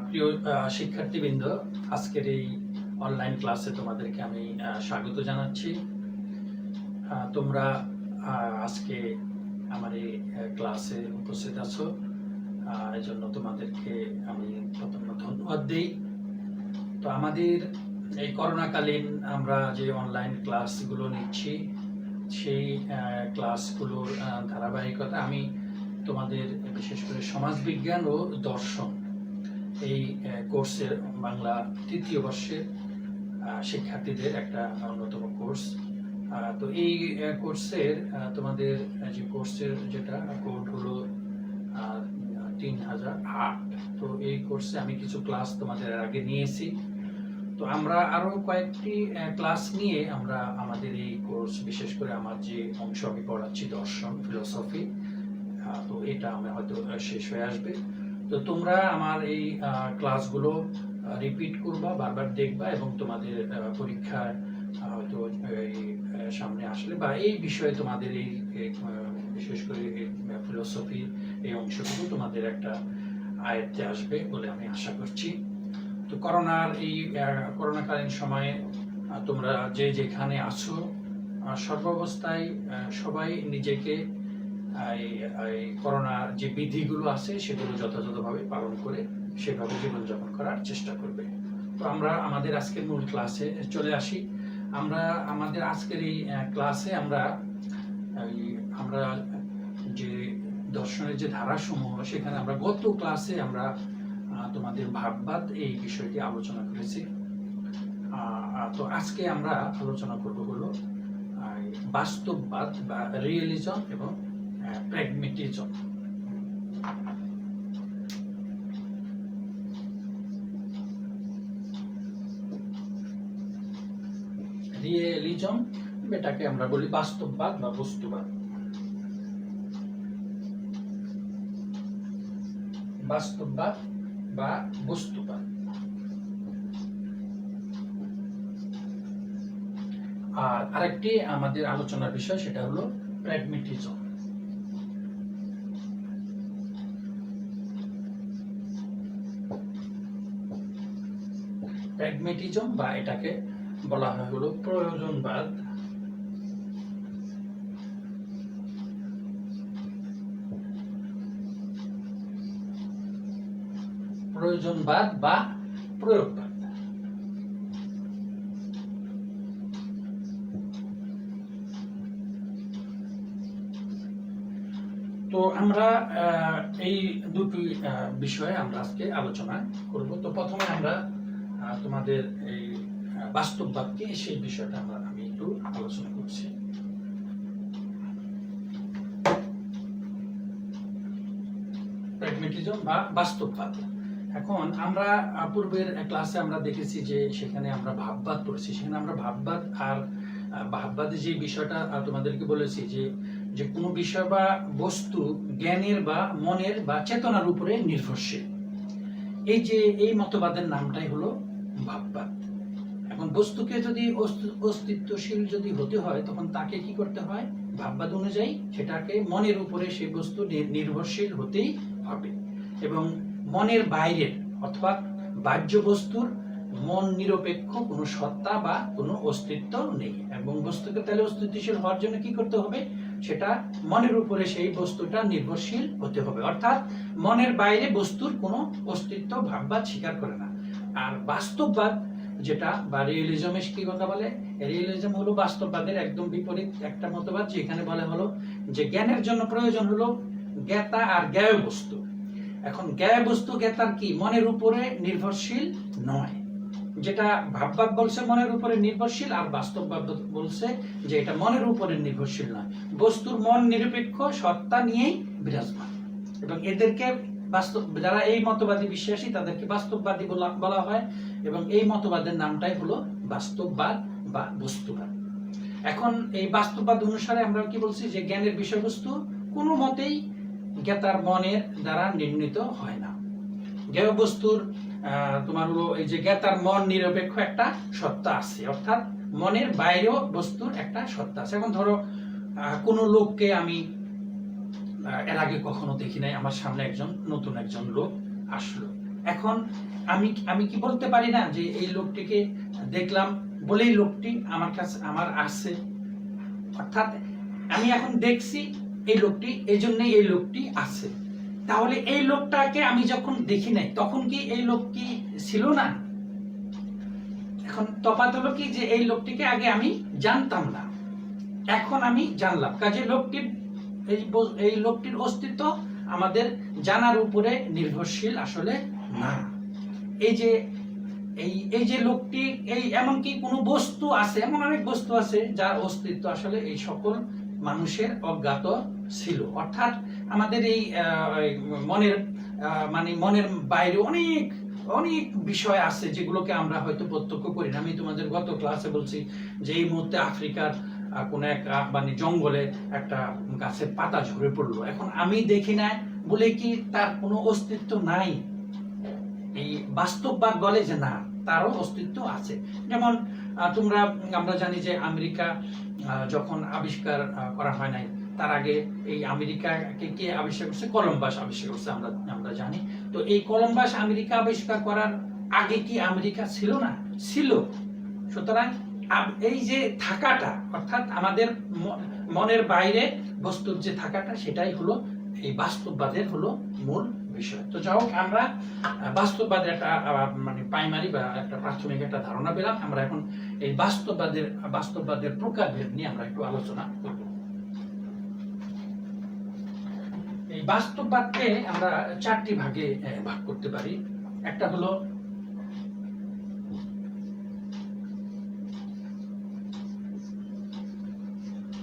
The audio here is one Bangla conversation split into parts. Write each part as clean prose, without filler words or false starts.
প্রিয় শিক্ষার্থীবৃন্দ, আজকের এই অনলাইন ক্লাসে তোমাদেরকে আমি স্বাগত জানাচ্ছি। তোমরা আজকে আমার এই ক্লাসে উপস্থিত আছো, এই জন্য তোমাদেরকে আমি প্রথমে ধন্যবাদ দিই। তো আমাদের এই করোনাকালীন আমরা যে অনলাইন ক্লাসগুলো নিচ্ছি, সেই ক্লাসগুলোর ধারাবাহিকতা আমি তোমাদের বিশেষ করে সমাজবিজ্ঞান ও দর্শন এই কোর্সের বাংলা তৃতীয় বর্ষের শিক্ষার্থীদের একটা অন্যতম কোর্স। তো এই কোর্সের তোমাদের যে কোর্সের যেটা কোড হলো 3008। তো এই কোর্সে আমি কিছু ক্লাস তোমাদের আগে নিয়েছি। তো আমরা আরো কয়েকটি ক্লাস নিয়ে আমরা আমাদের এই কোর্স, বিশেষ করে আমার যে অংশ আমি পড়াচ্ছি দর্শন ফিলোসফি, তো এটা আমার হয়তো শেষ হয়ে আসবে। তো তোমরা আমার এই ক্লাসগুলো রিপিট করবা, বারবার দেখবা এবং তোমাদের পরীক্ষায় হয়তো এই সামনে আসলে বা এই বিষয়ে তোমাদের এই বিশেষ করে ফিলোসফি এই অংশগুলো তোমাদের একটা আয়ত্তে আসবে বলে আমি আশা করছি। তো করোনাকালীন সময়ে তোমরা যে যেখানে আছো, সর্বাবস্থায় সবাই নিজেকে এই করোনার যে বিধিগুলো আছে সেগুলো যথাযথভাবে পালন করে সেভাবে জীবনযাপন করার চেষ্টা করবে। তো আমরা আমাদের আজকের মূল ক্লাসে চলে আসি। আমরা আমাদের আজকের এই ক্লাসে আমরা যে দর্শনের যে ধারাসমূহ, সেখানে আমরা গত ক্লাসে আমরা তোমাদের ভাববাদ এই বিষয়টি আলোচনা করেছি। তো আজকে আমরা আলোচনা করব হলো বাস্তববাদ বা রিয়েলিজম এবং প্র্যাগমেটিজম। রিয়েলিজম এটাকে আমরা বলি বাস্তববাদ বা বস্তুবাদ। বাস্তববাদ বা বস্তুবাদ। আর আরেকটি আমাদের আলোচনার বিষয় সেটা হলো প্র্যাগমেটিজম। প্র্যাগমেটিজম বা এটাকে বলা হয় হলো প্রয়োজনবাদ। প্রয়োজনবাদ বা প্রয়োগবাদ। তো আমরা এই দুটি বিষয়ে আমরা আজকে আলোচনা করব। তো প্রথমে আমরা তোমাদের এই বাস্তববাদ কি, সেই বিষয়টা আমি একটু আলোচনা করছি। প্র্যাগমেটিজম বা বাস্তববাদ। এখন আমরা পূর্বের ক্লাসে আমরা দেখেছি যে সেখানে আমরা ভাববাদ পড়েছি। সেখানে আমরা ভাববাদ আর ভাববাদের যে বিষয়টা তোমাদেরকে বলেছি যে কোনো বিষয় বা বস্তু জ্ঞানের বা মনের বা চেতনার উপরে নির্ভরশীল। এই মতবাদের নামটাই হলো ভাববাদ। এখন বস্তুকে যদি অস্তিত্বশীল যদি হতে হয়, তখন তাকে কি করতে হয়? ভাববাদ অনুযায়ী সেটাকে মনের উপরে সেই বস্তু নির্ভরশীল হতেই হবে এবং মনের বাইরের অথবা বাহ্য বস্তুর মন নিরপেক্ষ কোনো সত্তা বা কোনো অস্তিত্ব নেই। এবং বস্তুকে তাহলে অস্তিত্বশীল হওয়ার জন্য কি করতে হবে? সেটা মনের উপরে সেই বস্তুটা নির্ভরশীল হতে হবে, অর্থাৎ মনের বাইরে বস্তুর কোনো অস্তিত্ব ভাববাদ স্বীকার করে না। আর বাস্তববাদ যেটা বা রিয়েলিজমে কি কথা বলে? রিয়েলিজম হলো বাস্তববাদের একদম বিপরীত একটা মতবাদ, যেখানে বলে হলো যে জ্ঞানের জন্য প্রয়োজন হলো জ্ঞাতা আর জ্ঞেয় বস্তু। এখন জ্ঞেয় বস্তু জ্ঞাতার কি মনের উপরে নির্ভরশীল নয়, যেটা ভাববাদ বলছে মনের উপরে নির্ভরশীল, আর বাস্তববাদ বলছে যে এটা মনের উপরে নির্ভরশীল নয়, বস্তুর মন নিরপেক্ষ সত্তা নিয়েই বিরাজমান। এবং এদেরকে যারা এই মতবাদী বিশ্বাসী তাদেরকে বাস্তববাদী বলা হয় এবং এই মতবাদের নামটাই হলো বাস্তববাদ বা বস্তুবাদ। এখন এই বাস্তববাদ অনুসারে আমরা কি বলছি? যে জ্ঞানের বিষয়বস্তু কোনো মতেই জ্ঞাতার মনের দ্বারা নির্ণীত হয় না। জ্ঞেয় বস্তুর তোমার হলো এই যে জ্ঞাতার মন নিরপেক্ষ একটা সত্তা আছে, অর্থাৎ মনের বাইরেও বস্তুর একটা সত্তা আছে। এখন ধরো কোনো লোককে আমি এর আগে কখনো দেখি নাই, আমার সামনে নতুন একজন লোক আসলো। এখন আমি কি বলতে পারি না যে এই লোকটিকে দেখলাম বলেই লোকটি আমার কাছে আমার আসছে, অর্থাৎ আমি এখন দেখছি এই লোকটি, এই জন্যই এই লোকটি আছে। তাহলে এই লোকটাকে আমি যখন দেখি নাই তখন কি এই লোক কি ছিল না? এখন তফাৎ হলো কি যে এই লোকটিকে আগে আমি জানতাম না, এখন আমি জানলাম। কাজে লোকটির এই লোকটির অস্তিত্ব আমাদের জানার উপরে নির্ভরশীল আসলে না। এই যে লোকটি, এই এমনকি কোনো বস্তু আছে, এমন অনেক বস্তু আছে যার অস্তিত্ব আসলে এই সকল মানুষের অজ্ঞাত ছিল। অর্থাৎ আমাদের এই মনের বাইরে অনেক অনেক বিষয় আছে যেগুলোকে আমরা হয়তো প্রত্যক্ষ করি না। আমি তোমাদের গত ক্লাসে বলছি যে এই মুহূর্তে আফ্রিকার কোন এক জঙ্গলে একটা গাছের পাতা ঝরে পড়লো, এখন আমি দেখি না বলে কি তার কোনো অস্তিত্ব নাই? এই বাস্তববাদ বলে যে না, তারও অস্তিত্ব আছে। যেমন আমরা জানি যে আমেরিকা যখন আবিষ্কার করা হয় নাই, তার আগে এই আমেরিকাকে কে আবিষ্কার করছে? কলম্বাস আবিষ্কার করছে, আমরা জানি। তো এই কলম্বাস আমেরিকা আবিষ্কার করার আগে কি আমেরিকা ছিল না? ছিল। সুতরাং এই যে থাকাটা, অর্থাৎ আমাদের মনের বাইরে বস্তুর যে থাকাটা, সেটাই হলো এই বাস্তববাদের হলো মূল বিষয়। তো যাই হোক, আমরা বাস্তববাদের একটা প্রাইমারি বা একটা প্রাথমিক একটা ধারণা পেলাম। আমরা এখন এই বাস্তববাদের প্রকারভেদ নিয়ে আমরা একটু আলোচনা করব। এই বাস্তববাদকে আমরা 4টি ভাগে ভাগ করতে পারি। একটা হলো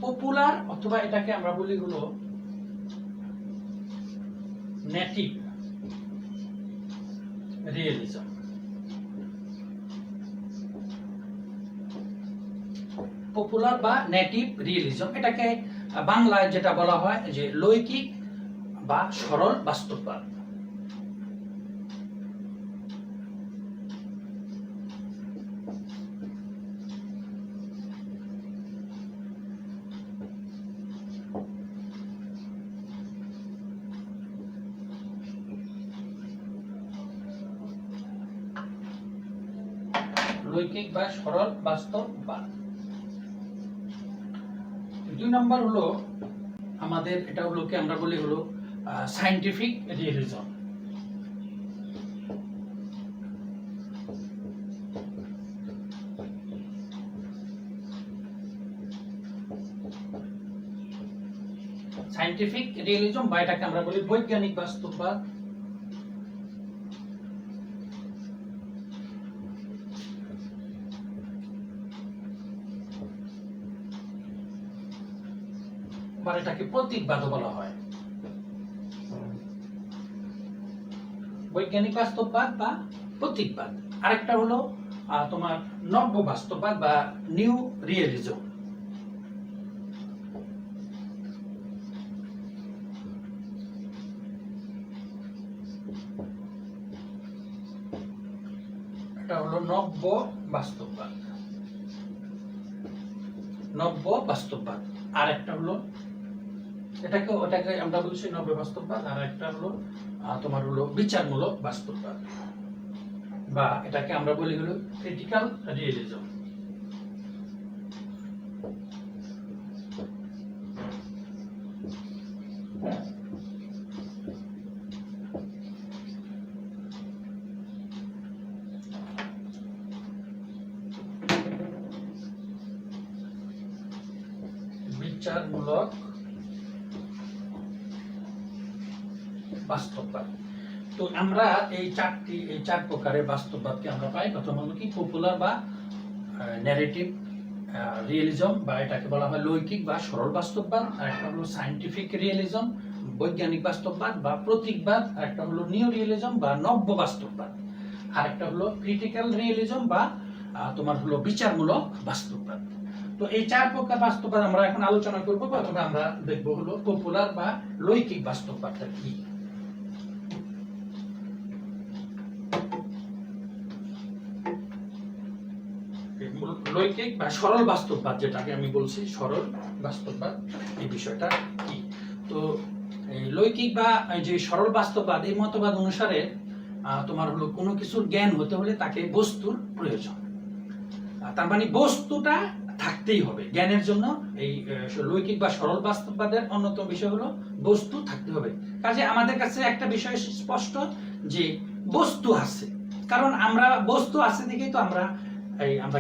পপুলার, অথবা এটাকে আমরা বলি হলো নেটিভ রিয়েলিজম। পপুলার বা নেটিভ রিয়েলিজম, এটাকে বাংলায় যেটা বলা হয় যে লৈকিক বা সরল বাস্তববাদ। লৈকিক বা সরল বাস্তববাদ। 2 নম্বর হলো আমাদের, এটা হলো কি আমরা বলি হলো সায়েন্টিফিক রিয়েলিজম। সায়েন্টিফিক রিয়েলিজম বা এটাকে আমরা বলি বৈজ্ঞানিক বাস্তববাদ। এটাকে প্রতীকবাদও বলা হয়। বৈজ্ঞানিক বাস্তববাদ বা প্রতীকবাদ। আরেকটা হলো তোমার নব্য বাস্তববাদ বা নিউ রিয়েলিজম। এটা হলো নব্য বাস্তববাদ। নব্য বাস্তববাদ। আর একটা হলো ওটাকে আমরা বলছি নব্য বাস্তববাদ। আর একটা হলো তোমার হলো বিচারমূলক বাস্তববাদ, বা এটাকে আমরা বলি হলো ক্রিটিক্যাল রিয়েলিজম। বিচারমূলক বাস্তববাদ। তো আমরা এই 4 প্রকারের বাস্তববাদকে আমরা পাই। প্রথম হলো কি পপুলার বা ন্যারেটিভ রিয়েলিজম, বা এটাকে বলা হয় লৈকিক বা সরল বাস্তববাদ। আর একটা হলো সায়েন্টিফিক রিয়েলিজম, বৈজ্ঞানিক বাস্তববাদ বা প্রতীকবাদ। আর একটা হলো নিউ রিয়েলিজম বা নব্য বাস্তববাদ। আর একটা হলো ক্রিটিক্যাল রিয়েলিজম বা তোমার হলো বিচারমূলক বাস্তববাদ। তো এই 4 প্রকার বাস্তববাদ আমরা এখন আলোচনা করব। প্রথমে আমরা দেখব হলো পপুলার বা লৈকিক বাস্তববাদটা কি। লৈকিক বা সরল বাস্তববাদ, যেটাকে আমি বলছি সরল বাস্তববাদ, এই বিষয়টা কি। তো এই লৈকিক বা যে সরল বাস্তববাদ, এই মতবাদ অনুসারে তোমার হলো কোনো কিছুর জ্ঞান হতে হলে তাকে বস্তুর প্রয়োজন। তার মানে বস্তুটা থাকতেই হবে জ্ঞানের জন্য। এই লৈকিক বা সরল বাস্তববাদের অন্যতম বিষয় হলো বস্তু থাকতে হবে। কাজে আমাদের কাছে একটা বিষয় স্পষ্ট যে বস্তু আছে, কারণ আমরা বস্তু আছে দেখেই তো আমরা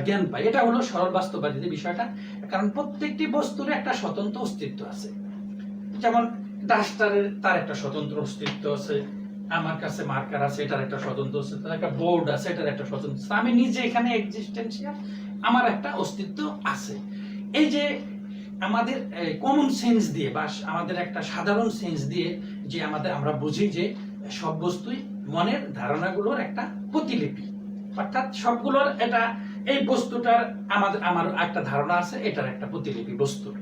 জ্ঞান পাই। এটা হলো সরল বাস্তববাদীদের বিষয়টা, কারণ প্রত্যেকটি বস্তুর একটা স্বতন্ত্র অস্তিত্ব আছে। যেমন ডাস্টারের তার একটা স্বতন্ত্র অস্তিত্ব আছে, আমার কাছে মার্কার আছে এটার একটা স্বতন্ত্র অস্তিত্ব, একটা বোর্ড আছে এটার একটা স্বতন্ত্র, আমি নিজে এখানে এক্সিস্টেন্সিয়াল, আমার একটা অস্তিত্ব আছে। এই যে আমাদের কমন সেন্স দিয়ে বা আমাদের একটা সাধারণ সেন্স দিয়ে যে আমরা বুঝি যে সব বস্তুই মনের ধারণাগুলোর একটা প্রতিলিপি, অর্থাৎ সবগুলোর এটা এই বস্তুটার আমার একটা ধারণা আছে, এটার একটা প্রতিলিপি বস্তুর।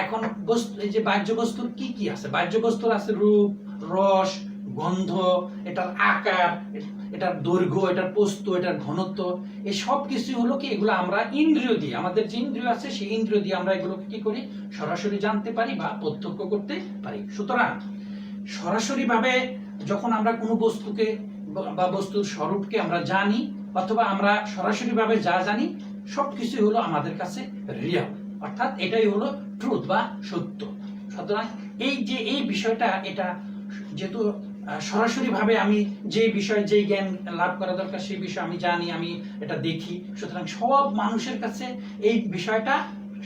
এখন বস্তু এই যে বাহ্য বস্তুর কি কি আছে, বাহ্য বস্তুর আছে রূপ, রস, গন্ধ, এটার আকার, এটার দৈর্ঘ্য, এটার প্রস্থ, এটার ঘনত্ব, এই সব কিছু হলো কি এগুলো আমরা ইন্দ্রিয় দিয়ে, আমাদের যে ইন্দ্রিয় আছে সেই ইন্দ্রিয় দিয়ে আমরা এগুলোকে কি করি সরাসরি জানতে পারি বা প্রত্যক্ষ করতে পারি। সুতরাং সরাসরি ভাবে যখন আমরা কোনো বস্তুকে বা বস্তুর স্বরূপকে আমরা জানি, অথবা আমরা সরাসরি ভাবে যা জানি সবকিছু হলো আমাদের কাছে রিয়াল, অর্থাৎ এটাই হলো ট্রুথ বা সত্য। সুতরাং এই যে এই বিষয়টা, এটা যেহেতু সরাসরি ভাবে আমি যে বিষয় যে জ্ঞান লাভ করা দরকার সেই বিষয় আমি জানি, আমি এটা দেখি, সুতরাং সব মানুষের কাছে এই বিষয়টা,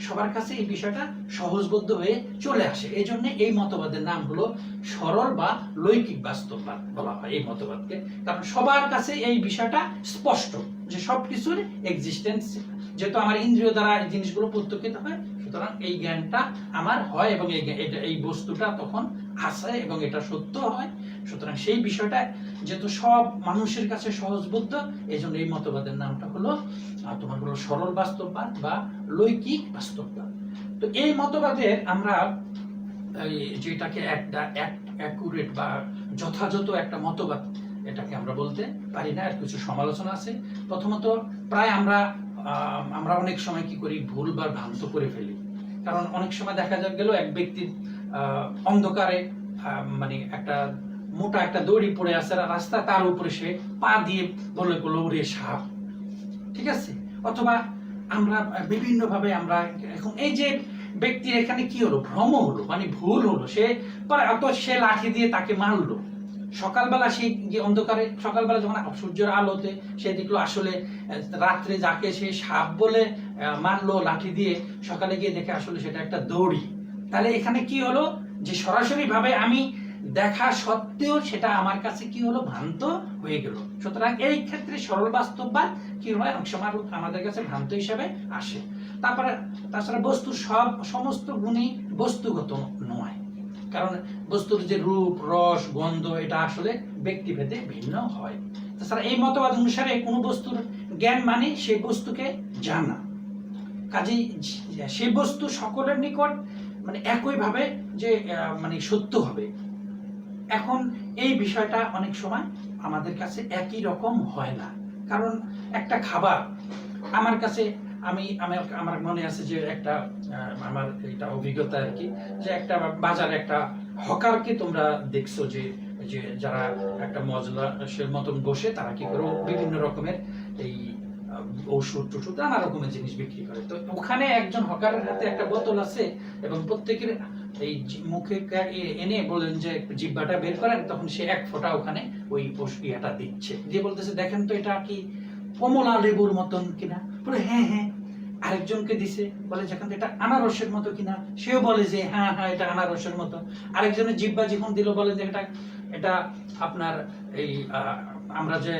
সবার কাছে এই বিষয়টা সহজবোধ্য হয়ে চলে আসে। এই জন্য এই মতবাদের নাম হলো সরল বা লৈকিক বাস্তববাদ বলা হয় এই মতবাদকে, কারণ সবার কাছে এই বিষয়টা স্পষ্ট যে সবকিছুর এক্সিস্টেন্স, যেহেতু আমার ইন্দ্রিয় দ্বারা এই জিনিসগুলো প্রত্যক্ষিত হয়, সুতরাং এই জ্ঞানটা আমার হয় এবং এই বস্তুটা তখন আসে এবং এটা সত্য হয়। সুতরাং সেই বিষয়টা যেহেতু সব মানুষের কাছে সহজবোধ্য, এই জন্য এই মতবাদের নামটা হলো তোমার হলো সরল বাস্তববাদ বা লৈকিক বাস্তববাদ। তো এই মতবাদের আমরা যেটাকে একটা অ্যাকুরেট বা যথাযথ একটা মতবাদ এটাকে আমরা বলতে পারি না, এর কিছু সমালোচনা আছে। প্রথমত প্রায় আমরা অনেক সময় কি করি ভুল বা ভ্রান্ত করে ফেলি, কারণ অনেক সময় দেখা গেল এক ব্যক্তির অন্ধকারে মানে একটা মোটা একটা দড়ি পড়ে আছে রাস্তা, তার উপরে সে পা দিয়ে বলে করলো ওরে সাপ, ঠিক আছে। অথবা আমরা বিভিন্ন ভাবে আমরা এখন এই যে ব্যক্তির এখানে কি হলো ভ্রম হলো, মানে ভুল হলো, সে লাঠি দিয়ে তাকে মারলো। সকালবেলা সেই যে অন্ধকারে সকালবেলা যখন সূর্যের আলোতে সে দেখলো আসলে রাত্রে যাকে সে সাপ বলে মারলো লাঠি দিয়ে, সকালে গিয়ে দেখে আসলে সেটা একটা দড়ি। তাহলে এখানে কি হলো যে সরাসরি ভাবে আমি দেখা সত্ত্বেও সেটা আমার কাছে কি হলো ভ্রান্ত হয়ে গেল। সুতরাং এই ক্ষেত্রে সরল বাস্তববাদ কি হয় অনেক সময় আমাদের কাছে ভ্রান্ত হিসাবে আসে। তাছাড়া বস্তুর সমস্ত গুণই বস্তুগত নয়, কারণ বস্তুর যে রূপ, রস, গন্ধ এটা আসলে ব্যক্তিভেদে ভিন্ন হয়। তাছাড়া এই মতবাদ অনুসারে কোনো বস্তুর জ্ঞান মানে সেই বস্তুকে জানা, কাজেই সেই বস্তু সকলের নিকট মানে একই ভাবে যে মানে সত্য হবে। এখন এই বিষয়টা অনেক সময় আমাদের কাছে একই রকম হয় না, কারণ একটা খাবার আমার কাছে আমার মনে আছে যে একটা আমার এটা অভিজ্ঞতা আর কি, যে একটা বাজারে একটা হকারকে তোমরা দেখছো যে যারা একটা মজলা সে মতন বসে তারা কি করে বিভিন্ন রকমের এই ঔষধ টষুধ নানা রকমের জিনিস বিক্রি করে। তো ওখানে একজন হকারের হাতে একটা বোতল আছে এবং প্রত্যেকের এই মুখে এনে বলেন যে জিহ্বাটা বের করেন, তখন সে এক ফোঁটা ওখানে ওই ইয়াটা দিচ্ছে, দিয়ে বলতেছে দেখেন তো এটা কি কমলা লেবুর মতন কিনা, বলে হ্যাঁ হ্যাঁ। আরেকজনকে দিছে, বলে যেখান এটা আনারসের মতো কিনা, সেও বলে যে হ্যাঁ হ্যাঁ এটা আনারসের মতো। আরেকজনের জিহ্বা যখন দিল বলে যে এটা আপনার এই আমরা যে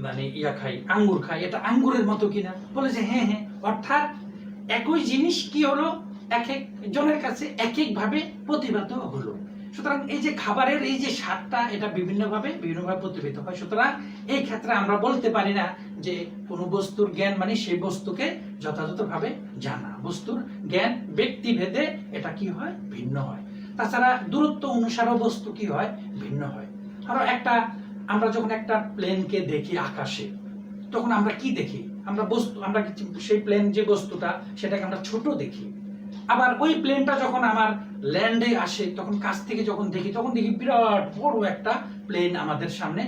মানে খাই আঙ্গুর খাই, এটা আঙ্গুরের মতো কিনা, বলে যে হ্যাঁ হ্যাঁ। অর্থাৎ একই জিনিস কি হলো এক এক জনের কাছে এক এক ভাবে প্রতিভাত হলো। সুতরাং এই যে খাবারের এই যে স্বাদটা এটা বিভিন্নভাবে প্রতিভাত হয়। সুতরাং এই ক্ষেত্রে আমরা বলতে পারি না যে কোনো বস্তুর জ্ঞান মানে সেই বস্তুকে যথাযথভাবে জানা। বস্তুর জ্ঞান ব্যক্তিভেদে এটা কি হয় ভিন্ন হয়। তাছাড়া দূরত্ব অনুসারেও বস্তু কি হয় ভিন্ন হয়। আরো একটা, আমরা যখন একটা প্লেনকে দেখি আকাশে, তখন আমরা কি দেখি, আমরা সেই প্লেন যে বস্তুটা সেটাকে আমরা ছোট দেখি। আবার ওই প্লেনটা যখন আমার ল্যান্ডে আসে তখন কাছ থেকে যখন দেখি তখন দেখি বিরাট বড় একটা প্লেন আমাদের সামনে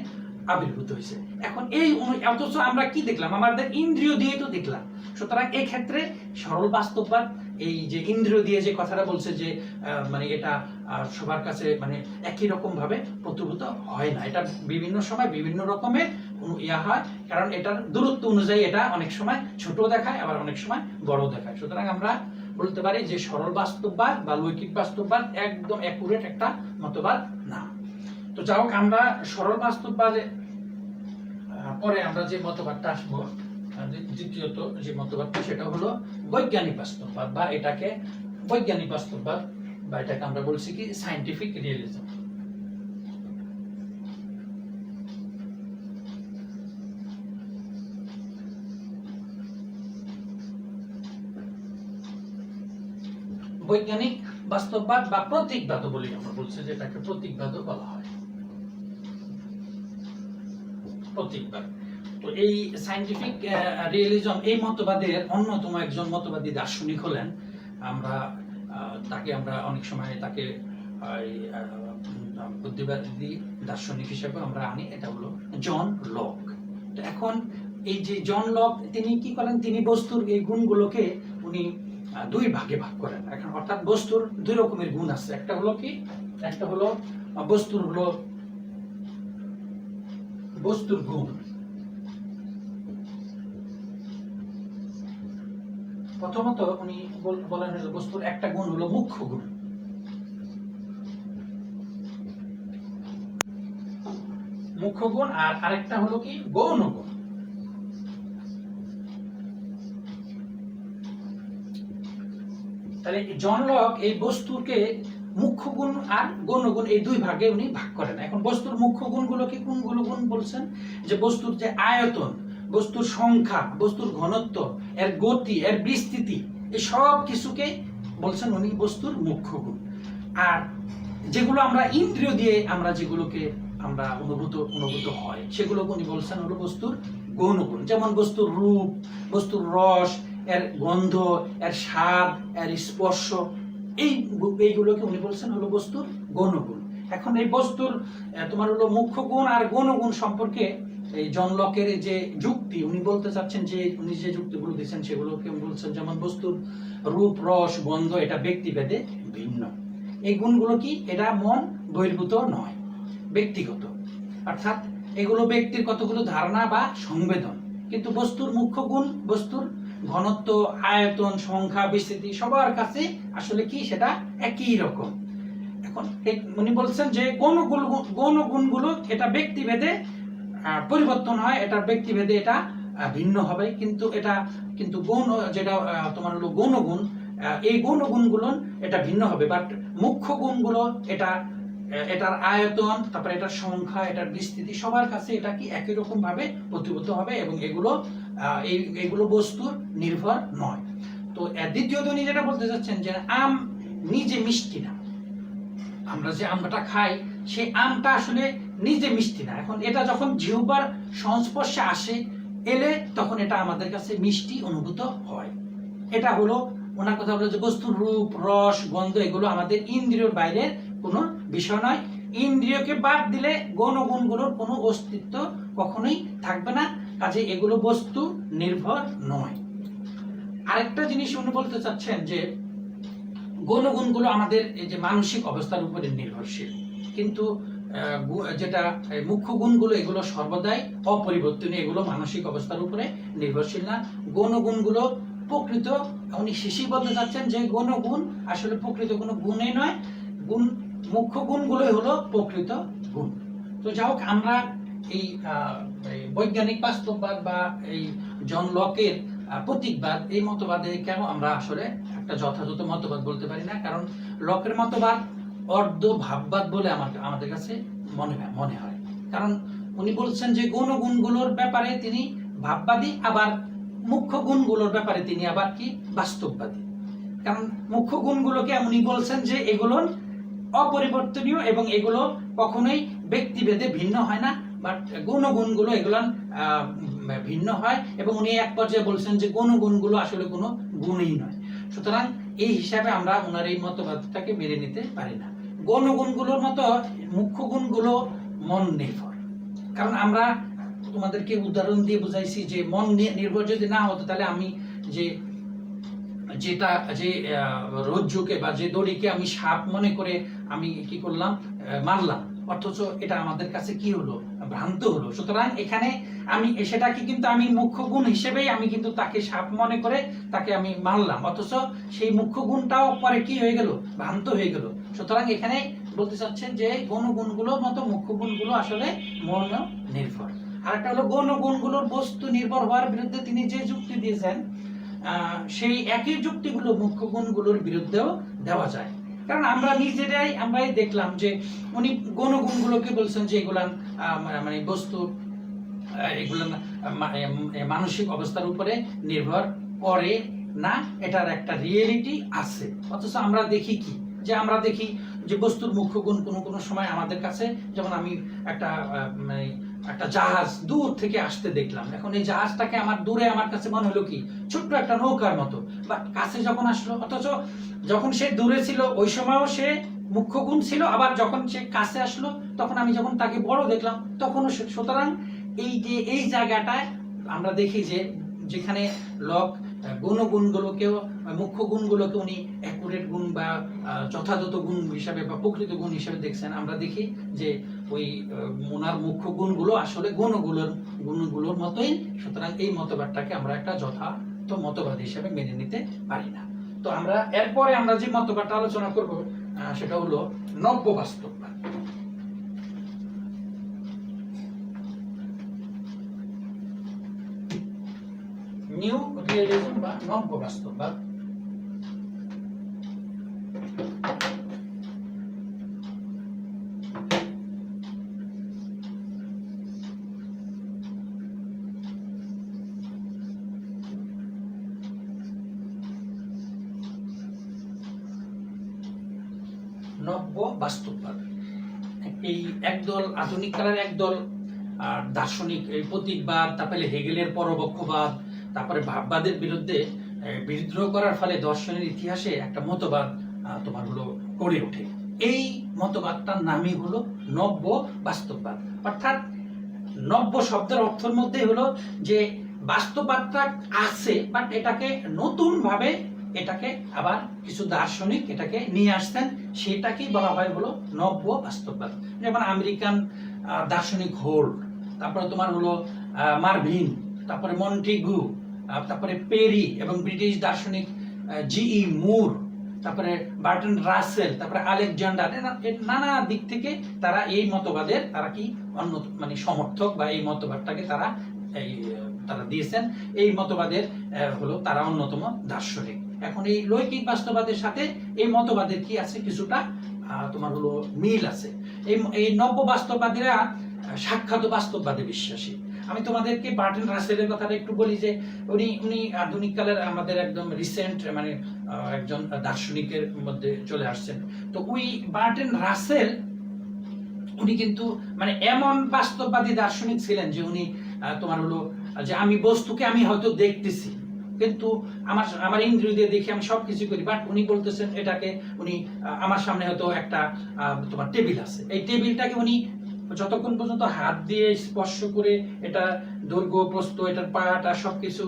আবির্ভূত হয়েছে। এখন এই অথচ আমরা কি দেখলাম, আমাদের ইন্দ্রিয় দিয়ে তো দেখলাম। সুতরাং এই ক্ষেত্রে সরল বাস্তববাদ এই যে ইন্দ্রিয় দিয়ে যে কথাটা বলছে যে মানে এটা সবার কাছে মানে একই রকম ভাবে প্রতিভূত হয় না, এটা বিভিন্ন সময় বিভিন্ন রকমের ইয়া হয়, কারণ এটার দূরত্ব অনুযায়ী এটা অনেক সময় ছোট দেখায় আবার অনেক সময় বড় দেখায়। সুতরাং আমরা বলতে পারি যে সরল বাস্তববাদ বা লৌকিক বাস্তববাদ একদম অ্যাকুরেট একটা মতবাদ না। তো যাই হোক, আমরা সরল বাস্তববাদে পরে আমরা যে মতবাদটা আসবো, দ্বিতীয়ত যে মতবাদটা সেটা হলো বৈজ্ঞানিক বাস্তববাদ, বা এটাকে বৈজ্ঞানিক বাস্তববাদ, বা এটাকে আমরা বলছি কি সায়েন্টিফিক রিয়েলিজম। বৈজ্ঞানিক বাস্তববাদ বা প্রতীকবাদ বলি আমরা, বলছি যেটাকে প্রতীকবাদও বলা হয়, প্রতীকবাদ। তো এই সায়েন্টিফিক রিয়েলিজম এই মতবাদের অন্যতম একজন মতবাদী দার্শনিক হলেন, আমরা তাকে আমরা অনেক সময় তাকে বুদ্ধিবাদী দার্শনিক হিসেবে আমরা আনি, এটা হলো জন লক। তো এখন এই যে জন লক তিনি কি করেন, তিনি বস্তুর এই গুণগুলোকে উনি দুই ভাগে ভাগ করেন। এখন অর্থাৎ বস্তুর দুই রকমের গুণ আছে, একটা হলো কি, একটা হলো বস্তুর গুণ। প্রথমত উনি বলেন বস্তুর একটা গুণ হলো মুখ্য গুণ, মুখ্য গুণ, আর আরেকটা হলো কি গৌণ গুণ। তাহলে জন লক এই বস্তুকে মুখ্য গুণ আর গৌণ গুণ এই দুই ভাগে উনি ভাগ করেন। এখন বস্তুর মুখ্য গুণগুলোকে কোনগুলো গুণ বলছেন, যে বস্তুর যে আয়তন, বস্তুর সংখ্যা, বস্তুর ঘনত্ব, এর গতি, এর বিস্তৃতি, এই সব কিছুকে বলছেন উনি বস্তুর মুখ্য গুণ। আর যেগুলো আমরা ইন্দ্রিয় দিয়ে আমরা যেগুলোকে আমরা অনুভূত হয় সেগুলো উনি বলছেন হলো বস্তুর গৌণ গুণ। যেমন বস্তুর রূপ, বস্তুর রস, এর গন্ধ, এর স্বাদ, এর স্পর্শ, এইগুলোকে উনি বলছেন হলো বস্তুর গৌণ গুণ। এখন এই বস্তুর তোমার হলো মুখ্য গুণ আর গৌণ গুণ সম্পর্কে এই জন লকের যে যুক্তি উনি বলতে চাচ্ছেন, যে উনি যে যুক্তিগুলো দিচ্ছেন সেগুলোকে বলছেন, যেমন বস্তুর রূপ, রস, গন্ধ এটা ব্যক্তিভেদে ভিন্ন। এই গুণগুলো কি, এটা মন বহির্ভূত নয়, ব্যক্তিগত, অর্থাৎ এগুলো ব্যক্তির কতগুলো ধারণা বা সংবেদন। কিন্তু বস্তুর মুখ্য গুণ, বস্তুর ঘনত্ব, আয়তন, সংখ্যা, বিস্তৃতি সবার কাছে আসলে কি সেটা একই রকম। এখন উনি বলছেন যে গৌণ গুণগুলো এটা ব্যক্তিভেদে পরিবর্তন হয়, এটা ব্যক্তিভেদে এটা ভিন্ন হবে, কিন্তু গৌণ যেটা তোমার হলো গৌণ গুণ, এই গৌণ গুণগুলো এটা ভিন্ন হবে, বাট মুখ্য গুণগুলো এটার আয়তন, তারপরে এটার সংখ্যা, এটার বিস্তৃতি সবার কাছে এটা কি একই রকম ভাবে প্রতিভূত হবে, এবং এগুলো বস্তুর নির্ভর নয়। তো দ্বিতীয়ত উনি যেটা বলতে চাচ্ছেন যে আম নিজে মিষ্টি না, আমরা যে আমটা খাই সেই আমটা আসলে নিজে মিষ্টি না। এখন এটা যখন জিহ্বার সংস্পর্শে আসে এলে তখন এটা আমাদের কাছে মিষ্টি অনুভূত হয়। এটা হলো ওনার কথা হলো যে বস্তুর রূপ, রস, গন্ধ এগুলো আমাদের ইন্দ্রিয়র বাইরের কোনো বিষয় নয়। ইন্দ্রিয়কে বাদ দিলে গৌণ গুণগুলোর কোনো অস্তিত্ব কখনোই থাকবে না, কাজে এগুলো বস্তু নির্ভর নয়। আরেকটা জিনিস উনি বলতে চাচ্ছেন যে গৌণ গুণগুলো আমাদের এই যে মানসিক অবস্থার উপরে নির্ভরশীল, কিন্তু যেটা মুখ্য গুণগুলো এগুলো সর্বদাই অপরিবর্তনীয়, এগুলো মানসিক অবস্থার উপরে নির্ভরশীল না। গৌণ গুণগুলো প্রকৃত, উনি শিশি বলতে চাচ্ছেন যে গৌণ গুণ আসলে প্রকৃত কোনো গুণই নয়, মুখ্য গুণগুলোই হলো প্রকৃত গুণ। তো যাই হোক, আমরা এই বৈজ্ঞানিক বাস্তববাদ বা এই জন লকের প্রতীকবাদ এই মতবাদে কেন আমরা আসলে একটা যথাযথ মতবাদ বলতে পারি না, কারণ লকের মতবাদ অর্ধ ভাববাদ বলে আমাদের কাছে মনে হয়। কারণ উনি বলছেন যে গৌণ গুণগুলোর ব্যাপারে তিনি ভাববাদী, আবার মুখ্য গুণগুলোর ব্যাপারে তিনি আবার কি বাস্তববাদী। কারণ মুখ্য গুণগুলোকে উনি বলছেন যে এগুলো অপরিবর্তনীয় এবং এগুলো কখনোই ব্যক্তিভেদে ভিন্ন হয় না, বাট গৌণ গুণগুলো এগুলো ভিন্ন হয়, এবং উনি এক পর্যায়ে বলছেন যে গৌণ গুণগুলো আসলে কোনো গুণই নয়। সুতরাং এই হিসাবে আমরা ওনার এই মতবাদটাকে মেনে নিতে পারি না। গৌণ গুণগুলোর মতো মুখ্য গুণগুলো মন নির্ভর, কারণ আমরা তোমাদেরকে উদাহরণ দিয়ে বুঝাইছি যে মন নির্ভর যদি না হতো, তাহলে আমি যে রজ্জুকে বা যে দড়িকে আমি সাপ মনে করে আমি কি করলাম, মারলাম, অথচ এটা আমাদের কাছে কি হলো, ভ্রান্ত হলো। সুতরাং এখানে আমি সেটাকে কিন্তু আমি মুখ্য গুণ হিসেবেই আমি কিন্তু তাকে সাপ মনে করে তাকে আমি মারলাম, অথচ সেই মুখ্য গুণটাও পরে কি হয়ে গেল, ভ্রান্ত হয়ে গেল। সুতরাং এখানে বলতে চাচ্ছেন যে গণগুণগুলোর মতো মুখ্য গুণগুলো আসলে মন নির্ভর। আর একটা হলো গণগুণগুলোর বস্তু নির্ভর হওয়ার বিরুদ্ধে তিনি যে যুক্তি দিয়েছেন, সেই একই যুক্তিগুলো মুখ্য গুণগুলোর বিরুদ্ধেও দেওয়া যায়। কারণ আমরা নিজেরাই আমরাই দেখলাম যে উনি গণগুণগুলোকে বলছেন যে এগুলা মানে বস্তু এগুলা মানসিক অবস্থার উপরে নির্ভর করে না, এটার একটা রিয়েলিটি আছে। অথচ আমরা দেখি কি, যে আমরা দেখি যে বস্তুর মুখ্য গুণ কোনো সময় আমাদের কাছে, যেমন আমি একটা জাহাজ দূর থেকে আসতে দেখলাম, এখন এই জাহাজটাকে আমার দূরে আমার কাছে মনে হলো কি ছোট্ট একটা নৌকার মতো, বা কাছে যখন আসলো, অথচ যখন সে দূরে ছিল ওই সময়ও সে মুখ্য গুণ ছিল, আবার যখন সে কাছে আসলো তখন আমি যখন তাকে বড় দেখলাম তখনও। সুতরাং এই জায়গাটায় আমরা দেখি যে যেখানে লোক গুণগুলোকেও মুখ্য গুণগুলোকে উনি অ্যাকুরেট গুণ বা যথাযথ গুণ হিসাবে বা প্রকৃত গুণ হিসাবে দেখছেন, আমরা দেখি যে ওই ওনার মুখ্য গুণগুলো আসলে গুণগুলোর মতোই। সুতরাং এই মতবাদটাকে আমরা একটা যথার্থ মতবাদ হিসাবে মেনে নিতে পারি না। তো আমরা এরপরে আমরা যে মতবাদটা আলোচনা করব সেটা হলো নব্য বাস্তববাদ। নিউ রিয়েলিজম বা নব্য বাস্তববাদ। নব্য বাস্তববাদ এই একদল আধুনিক কালের একদল দার্শনিক, এই প্রতীকবাদ, তারপরে হেগেলের পরোক্ষবাদ, তারপরে ভাববাদের বিরুদ্ধে বিদ্রোহ করার ফলে দর্শনের ইতিহাসে একটা মতবাদ তোমার হলো গড়ে ওঠে। এই মতবাদটার নামই হলো নব্য বাস্তববাদ। অর্থাৎ নব্য শব্দের অর্থের মধ্যে হলো যে বাস্তববাদটা আছে, বাট এটাকে নতুন ভাবে এটাকে আবার কিছু দার্শনিক এটাকে নিয়ে আসতেন, সেটাকেই বলা হয় হলো নব্য বাস্তববাদ। যেমন আমেরিকান দার্শনিক হোল্ট, তারপরে তোমার হলো মার্ভিন, তারপরে মন্টেগু, তারপরে পেরি, এবং ব্রিটিশ দার্শনিক জিই মুর, তারপরে বার্টন রাসেল, তারপরে আলেকজান্ডার, নানা দিক থেকে তারা এই মতবাদের তারা কি মানে সমর্থক বা এই মতবাদটাকে তারা দিয়েছেন। এই মতবাদের হলো তারা অন্যতম দার্শনিক। এখন এই লৈকিক বাস্তববাদের সাথে এই মতবাদের কি আছে, কিছুটা তোমার হলো মিল আছে। এই নব্য বাস্তববাদীরা সাক্ষাৎ বাস্তববাদে বিশ্বাসী। আমি তোমাদেরকে বার্টন রাসেলের কথাটা একটু বলি যে উনি আধুনিক কালের আমাদের একদম রিসেন্ট মানে একজন দার্শনিকের মধ্যে চলে আসছেন। তো ওই বার্টন রাসেল উনি কিন্তু মানে এমন বাস্তববাদী দার্শনিক ছিলেন যে উনি তোমার হলো যে আমি বস্তুকে আমি হয়তো দেখতেছি, কিন্তু আমার ইন্দ্রিয় দিয়ে দেখি আমি সবকিছু করি, বাট উনি বলতেছেন এটাকে উনি আমার সামনে হয়তো একটা তোমার টেবিল আছে, এই টেবিলটাকে উনি যতক্ষণ পর্যন্ত হাত দিয়ে স্পর্শ করে এটা দৈর্ঘ্য প্রস্থ এটার পাটা সবকিছু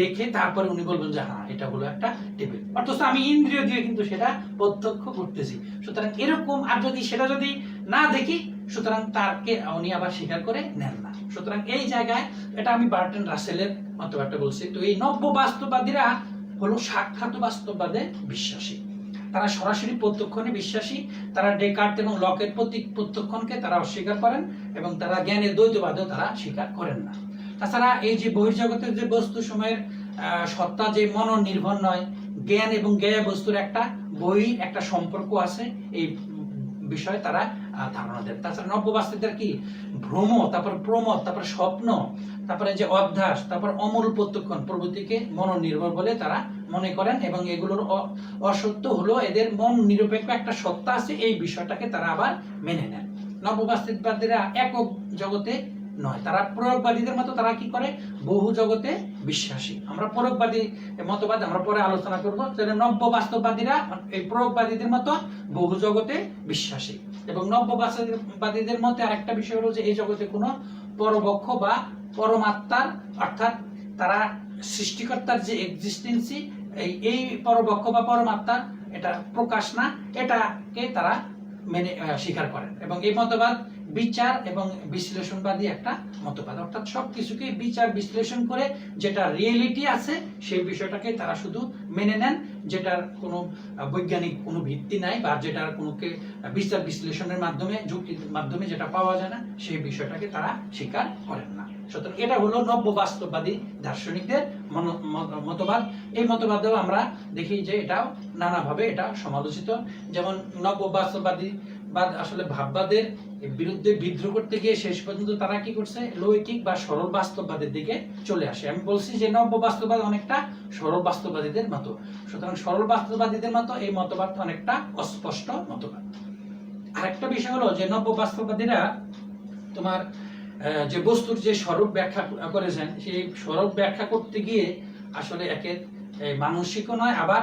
দেখে তারপরে উনি বলবেন যে হ্যাঁ এটা হলো একটা টেবিল, অথচ আমি ইন্দ্রিয় দিয়ে কিন্তু সেটা প্রত্যক্ষ করতেছি। সুতরাং এরকম, আর সেটা যদি না দেখি, সুতরাং তাকে উনি আবার স্বীকার করে নেন না। সুতরাং এই জায়গায় এটা আমি বার্টন রাসেলের মতবাদটা বলছি। তো এই নব্য বাস্তববাদীরা হলো সাক্ষাৎ বাস্তববাদে বিশ্বাসী, তারা সরাসরি প্রত্যক্ষণে বিশ্বাসী। তারা ডেকার্ট এবং লকের প্রত্যক্ষণকে তারা অস্বীকার করেন, এবং তারা জ্ঞানের দ্বৈতবাদও তারা স্বীকার করেন না। তাছাড়া এই যে বহির্জগতের যে বস্তু সময়ের সত্তা যে মন নির্ভর নয়, জ্ঞান এবং জ্ঞেয় বস্তুর একটা সম্পর্ক আছে, এই বিষয়ে তারা ধারণা দেন। তাছাড়া নব্যবাস্তবদের কি ভ্রম, তারপর প্রমোদ, তারপর স্বপ্ন, তারপরে যে অধ্যাস, তারপর অমূল প্রত্যক্ষণ প্রভৃতিকে মন নির্ভর বলে তারা মনে করেন, এবং এগুলোর অসত্য হলো এদের মন নিরপেক্ষ একটা সত্তা আছে, এই বিষয়টাকে তারা আবার মেনে নেন। নব্যবাস্তববাদীরা একক জগতে নয়, তারা প্রয়োগবাদীদের মতো তারা কি করে, বহু জগতে বিশ্বাসী। আমরা প্রয়োগবাদী মতবাদ আমরা পরে আলোচনা করবো। নব্য বাস্তববাদীরা এই প্রয়োগবাদীদের মতো বহু জগতে বিশ্বাসী। এবং নব্যবাদীদের মতে আরেকটা বিষয় হলো যে এই জগতে কোনো পরবক্ষ বা পরমাত্মার অর্থাৎ তারা সৃষ্টিকর্তার যে এক্সিস্টেন্সি এই পরবক্ষ বা পরমাত্মার এটা প্রকাশ না, এটাকে তারা মেনে স্বীকার করেন। এবং এই মতবাদ বিচার এবং বিশ্লেষণবাদী একটা মতবাদ, অর্থাৎ সবকিছুকে বিচার বিশ্লেষণ করে যেটা রিয়েলিটি আছে সেই বিষয়টাকে তারা শুধু মেনে নেন, যেটার কোনো বৈজ্ঞানিক কোনো ভিত্তি নাই বা যেটার কোনোকে বিচার বিশ্লেষণের মাধ্যমে যুক্তির মাধ্যমে যেটা পাওয়া যায় না সেই বিষয়টাকে তারা স্বীকার করেন না। সুতরাং এটা হলো নব্য বাস্তববাদী দার্শনিকদের মতবাদ। এই মতবাদেও আমরা দেখি যে এটাও নানাভাবে এটা সমালোচিত। যেমন নব্য বাস্তববাদী আসলে ভাববাদের বিরুদ্ধে বিদ্রোহ করতে গিয়ে শেষ পর্যন্ত তারা কি করছে, লৌকিক বা সরল বাস্তববাদের দিকে চলে আসে। আমি বলছি যে নব্য বাস্তববাদ অনেকটা সরল বাস্তববাদীদের মতো, সুতরাং সরল বাস্তববাদীদের মতো এই মতবাদ অনেকটা অস্পষ্ট মতবাদ। আরেকটা বিষয় হলো যে নব্য বাস্তববাদীরা তোমার যে বস্তুর যে স্বরূপ ব্যাখ্যা করেছেন সেই স্বরূপ ব্যাখ্যা করতে গিয়ে আসলে একে মানসিকও নয়, আবার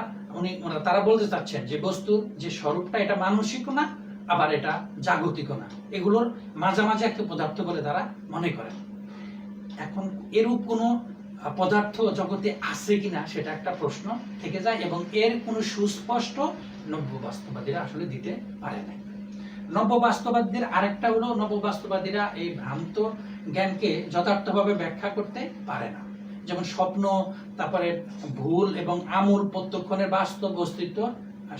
তারা বলতে চাচ্ছেন যে বস্তুর যে স্বরূপটা এটা মানসিকও না, আবার এটা জাগতিকও না, এগুলোর মাঝামাঝি একটা পদার্থ বলে তারা মনে করেন। এখন এরূপ কোনো পদার্থ জগতে আছে কিনা সেটা একটা প্রশ্ন থেকে যায়, এবং এর কোনো সুস্পষ্ট নব্য বাস্তববাদীরা আসলে দিতে পারে না। নব্য বাস্তববাদীদের আরেকটা হলো নব্য বাস্তববাদীরা এই ভ্রান্ত জ্ঞানকে যথার্থভাবে ব্যাখ্যা করতে পারে না। যেমন স্বপ্ন, তারপরে ভুল এবং আমূল প্রত্যক্ষণের বাস্তব অস্তিত্ব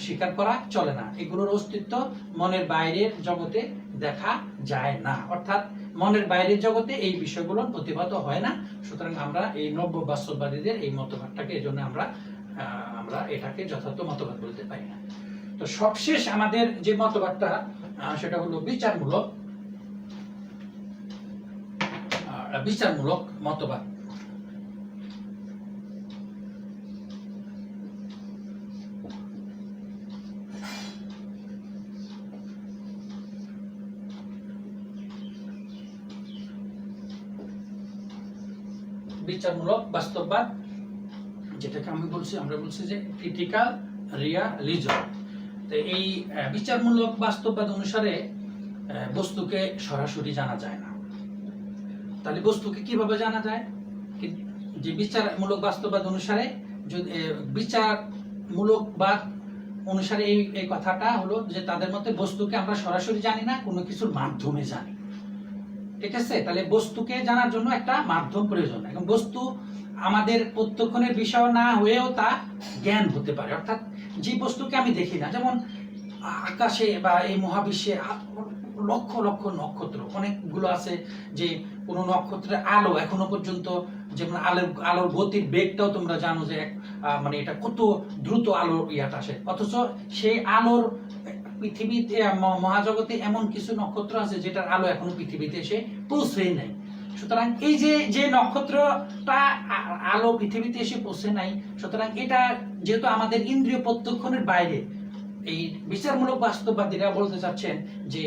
স্বীকার করা চলে না, এগুলোর অস্তিত্ব মনের বাইরের জগতে দেখা যায় না, অর্থাৎ মনের বাইরের জগতে এই বিষয়গুলো প্রতিভাত হয় না। সুতরাং আমরা এই নব্য বাস্তববাদীদের এই মতবাদটাকে এই জন্য আমরা এটাকে যথার্থ মতবাদ বলতে পারি না। তো সবশেষ আমাদের যে মতবাদটা সেটা হলো বিচারমূলক মতবাদ। বিচারমূলক বাস্তববাদ যেটাকে আমরা বলছি যে ক্রিটিক্যাল রিয়ালিজম। তো এই বিচারমূলক বাস্তববাদ অনুসারে বস্তুকে সরাসরি জানা যায় না। তাহলে বস্তুকে কিভাবে জানা যায়? যে বিচারমূলক বাস্তববাদ অনুসারে বিচারমূলকবাদ অনুসারে এই কথাটা হলো যে তাদের মতে বস্তুকে আমরা সরাসরি জানি না, কোনো কিছুর মাধ্যমে জানি। ঠিক আছে, তাহলে বস্তুকে জানার জন্য একটা মাধ্যম প্রয়োজন, এবং বস্তু আমাদের প্রত্যক্ষণের বিষয় না হয়েও তা জ্ঞান হতে পারে। অর্থাৎ যে বস্তুকে আমি দেখি না, যেমন আকাশে বা এই মহাবিশ্বে লক্ষ লক্ষ নক্ষত্র অনেকগুলো আছে, যে কোনো নক্ষত্রের আলো এখনো পর্যন্ত, যেমন আলোর গতির বেগটাও তোমরা জানো যে মানে এটা কত দ্রুত আলো ইয়াটা আসে, অথচ সেই আলোর পৃথিবীতে মহাজগতে এমন কিছু নক্ষত্র আছে যেটার আলো এখনো পৃথিবীতে এসে পৌঁছেই নাই। সুতরাং এই যে নক্ষত্রটা আলো পৃথিবীতে এসে পৌঁছে নাই, সুতরাং এটা যেহেতু আমাদের ইন্দ্রিয় প্রত্যক্ষণের বাইরে, এই বিচারমূলক বাস্তববাদীরা বলতে চাচ্ছেন যে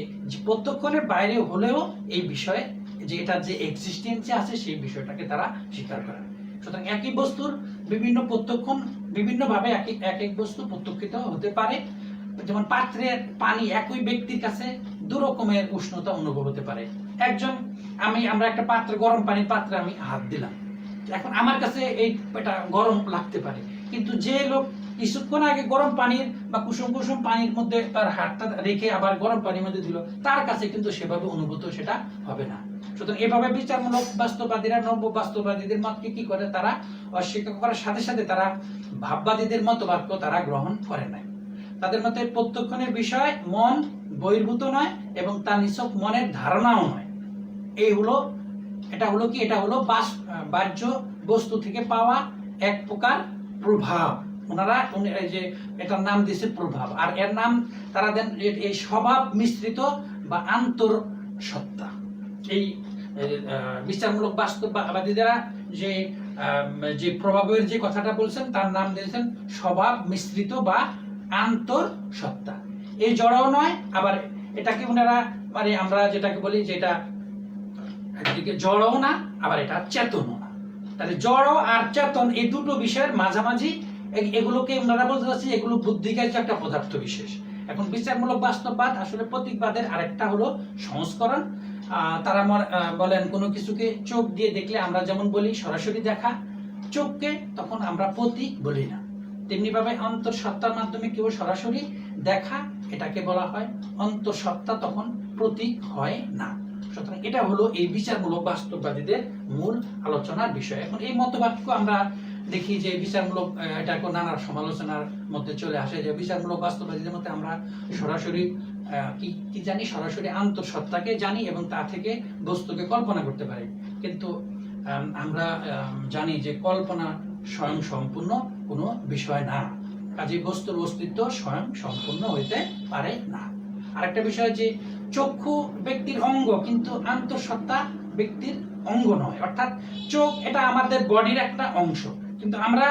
প্রত্যক্ষণের বাইরে হলেও এই বিষয়ে যে এটার যে এক্সিস্টেন্স আছে সেই বিষয়টাকে তারা স্বীকার করেন। সুতরাং একই বস্তুর বিভিন্ন প্রত্যক্ষণ বিভিন্নভাবে এক এক বস্তু প্রত্যক্ষিত হতে পারে। যেমন পাত্রের পানি একই ব্যক্তির কাছে দু রকমের উষ্ণতা অনুভব হতে পারে। আমরা একটা পাত্রে, গরম পানির পাত্রে আমি হাত দিলাম, এখন আমার কাছে এটা গরম লাগতে পারে, কিন্তু যে লোক কিছুক্ষণ আগে গরম পানির বা কুসুম কুসুম পানির মধ্যে তার হাতটা রেখে আবার গরম পানির মধ্যে দিল, তার কাছে কিন্তু সেভাবে অনুভূত সেটা হবে না। সুতরাং এভাবে বিচারমূলক বাস্তববাদীরা নব্য বাস্তববাদীদের মতকে কি করে, তারা অস্বীকার করার সাথে সাথে তারা ভাববাদীদের মতবাদকে তারা গ্রহণ করে নাই। তাদের মতে প্রত্যক্ষণের বিষয় মন বহির্ভূত নয় এবং তার নিছক মনের ধারণাও নয়। এটা হলো বাহ্য বস্তু থেকে পাওয়া এক প্রকার প্রভাব। ওনারা যে এটার নাম দিয়েছে প্রভাব, আর এর নাম তারা দেন এই স্বভাব মিশ্রিত বা আন্তর সত্তা। এই বিচারমূলক বাস্তববাদীরা যে প্রভাবের যে কথাটা বলছেন তার নাম দিয়েছেন স্বভাব মিশ্রিত বা আন্তর সত্তা। এই জড়ও নয়, আবার এটাকে ওনারা মানে আমরা যেটাকে বলি যেটা একদিকে জড়ও না, আবার এটা চেতনও না। তাহলে জড় আর চেতন এই দুটো বিষয়ের মাঝামাঝি, এগুলোকে ওনারা বলতে চাচ্ছি এগুলো বুদ্ধিকার্য একটা পদার্থ বিশেষ। এখন বিচারমূলক বাস্তববাদ আসলে প্রতীকবাদের আরেকটা হলো সংস্করণ। তারা বলেন কোনো কিছুকে চোখ দিয়ে দেখলে আমরা যেমন বলি সরাসরি দেখা, চোখকে তখন আমরা প্রতীক বলি না। তেমনি ভাবে অন্তঃসত্ত্বার মাধ্যমে কেউ সরাসরি দেখা, এটাকে বলা হয় অন্তঃসত্ত্বা, তখন প্রতীক হয় না। সুতরাং এটা হলো এই বিচারমূলক বাস্তববাদীদের মূল আলোচনার বিষয়। এখন এই মতবাদকে আমরা দেখি যে বিচারমূলক, এটা নানা সমালোচনার মধ্যে চলে আসে যে বিচারমূলক বাস্তববাদীদের মধ্যে আমরা সরাসরি কি জানি, সরাসরি আন্তঃসত্ত্বাকে জানি এবং তা থেকে বস্তুকে কল্পনা করতে পারি। কিন্তু আমরা জানি যে কল্পনা স্বয়ং সম্পূর্ণ কোনো বিষয় না, কাজে বস্তুর অস্তিত্ব স্বয়ং সম্পূর্ণ হইতে পারে না। আরেকটা বিষয় যে চক্ষু ব্যক্তির অঙ্গ, কিন্তু আন্তঃসত্ত্বা ব্যক্তির অঙ্গ নয়। অর্থাৎ চোখ এটা আমাদের বডির একটা অংশ, কিন্তু আমরা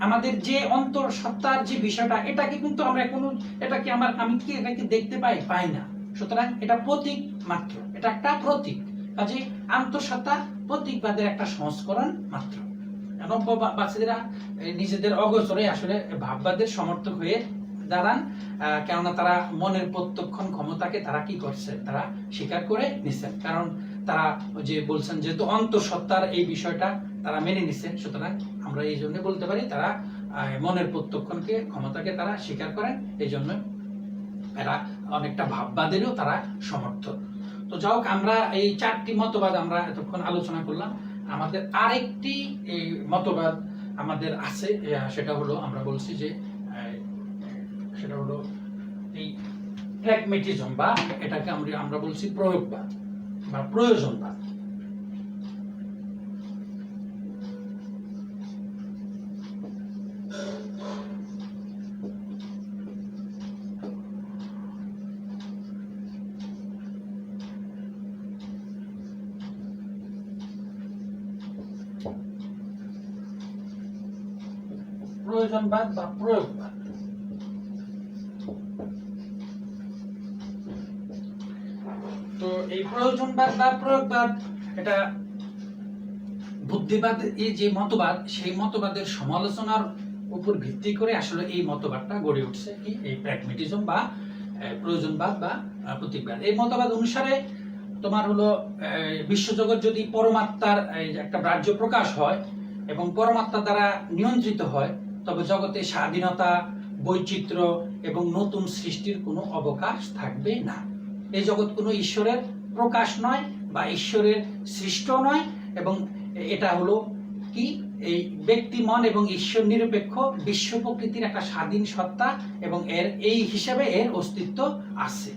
আমাদের যে অন্তঃসত্ত্বার যে বিষয়টা, এটাকে কিন্তু আমরা এটাকে আমি কি এটাকে দেখতে পাই না। সুতরাং এটা প্রতীক মাত্র, এটা একটা প্রতীক। কাজে আন্তঃসত্ত্বা প্রতীকবাদের একটা সংস্করণ মাত্র। নব্যবাদীরা নিজেদের অগোচরে আসলে ভাববাদের সমর্থক হয়ে দাঁড়ান, কেননা তারা মনের প্রত্যক্ষণ ক্ষমতাকে তারা কি করছে, তারা স্বীকার করে নিছেন। কারণ তারা যে বলছেন যেহেতু অন্তঃসত্ত্বার এই বিষয়টা তারা মেনে নিছেন, সুতরাং আমরা এই জন্য বলতে পারি তারা মনের প্রত্যক্ষণকে ক্ষমতাকে তারা স্বীকার করেন, এই জন্য এরা অনেকটা ভাববাদেরও তারা সমর্থক। তো যাই হোক, আমরা এই চারটি মতবাদ আমরা এতক্ষণ আলোচনা করলাম। আমাদের আরেকটি এই মতবাদ আমাদের আছে, সেটা হলো আমরা বলছি যে সেটা হলো এই প্র্যাগম্যাটিজম, বা এটাকে আমরা বলছি প্রয়োগবাদ বা প্রয়োজনবাদ। প্রয়োজনবাদ বা প্রয়োগবাদ। তো এই প্রয়োজনবাদ বা প্রয়োগবাদ এটা বুদ্ধিবাদ, এই যে মতবাদ, সেই মতবাদের সমালোচনার উপর ভিত্তি করে আসলে এই মতবাদটা গড়ে উঠছে, কি এই প্র্যাগম্যাটিজম বা প্রয়োজনবাদ বা প্রতীকবাদ। এই মতবাদ অনুসারে তোমার হলো বিশ্বজগৎ যদি পরমাত্মার একটা বাহ্য প্রকাশ হয় এবং পরমাত্মা দ্বারা নিয়ন্ত্রিত হয়, তবে জগতে স্বাধীনতা, বৈচিত্র্য এবং নতুন সৃষ্টির কোনো অবকাশ থাকবে না। এই জগৎ কোনো ঈশ্বরের প্রকাশ নয় বা ঈশ্বরের সৃষ্ট নয়, এবং এটা হলো কি এই ব্যক্তি মন এবং ঈশ্বর নিরপেক্ষ বিশ্ব প্রকৃতির একটা স্বাধীন সত্তা, এবং এই হিসাবে এর অস্তিত্ব আছে